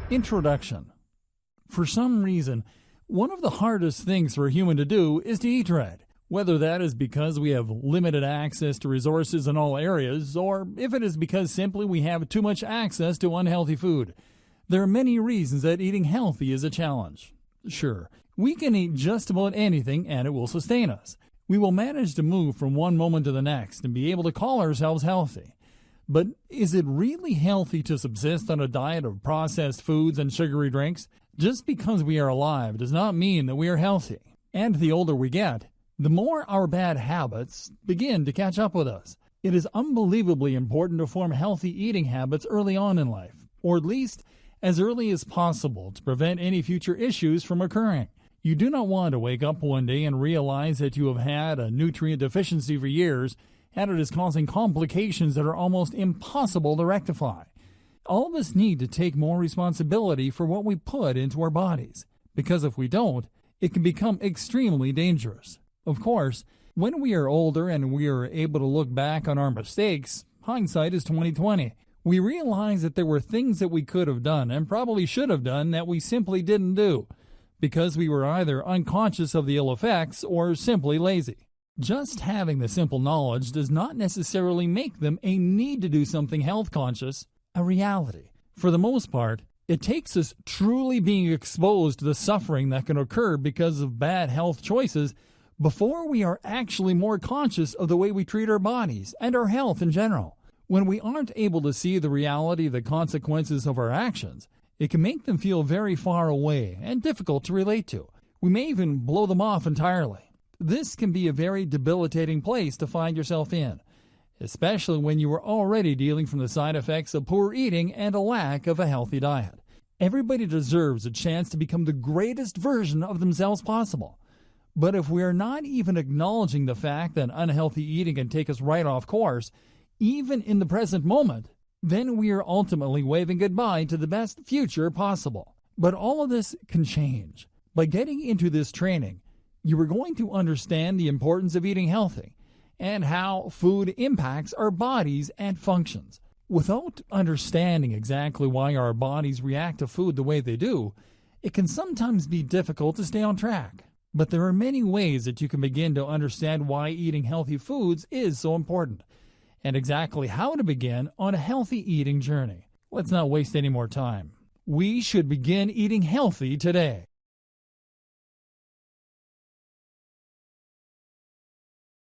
Introduction. For some reason, one of the hardest things for a human to do is to eat right. Whether that is because we have limited access to resources in all areas, or if it is because simply we have too much access to unhealthy food. There are many reasons that eating healthy is a challenge. Sure, we can eat just about anything and it will sustain us. We will manage to move from one moment to the next and be able to call ourselves healthy. But is it really healthy to subsist on a diet of processed foods and sugary drinks? Just because we are alive does not mean that we are healthy. And the older we get, the more our bad habits begin to catch up with us. It is unbelievably important to form healthy eating habits early on in life, or at least as early as possible to prevent any future issues from occurring. You do not want to wake up one day and realize that you have had a nutrient deficiency for years and it is causing complications that are almost impossible to rectify. All of us need to take more responsibility for what we put into our bodies, because if we don't, it can become extremely dangerous. Of course, when we are older and we are able to look back on our mistakes, hindsight is 20/20. We realize that there were things that we could have done and probably should have done that we simply didn't do, because we were either unconscious of the ill effects or simply lazy. Just having the simple knowledge does not necessarily make them a need to do something health conscious a reality. For the most part, it takes us truly being exposed to the suffering that can occur because of bad health choices before we are actually more conscious of the way we treat our bodies and our health in general. When we aren't able to see the reality of the consequences of our actions, it can make them feel very far away and difficult to relate to. We may even blow them off entirely. This can be a very debilitating place to find yourself in, especially when you are already dealing from the side effects of poor eating and a lack of a healthy diet. Everybody deserves a chance to become the greatest version of themselves possible. But if we are not even acknowledging the fact that unhealthy eating can take us right off course, even in the present moment, then we are ultimately waving goodbye to the best future possible. But all of this can change. By getting into this training, you are going to understand the importance of eating healthy and how food impacts our bodies and functions. Without understanding exactly why our bodies react to food the way they do, it can sometimes be difficult to stay on track. But there are many ways that you can begin to understand why eating healthy foods is so important, and exactly how to begin on a healthy eating journey. Let's not waste any more time. We should begin eating healthy today.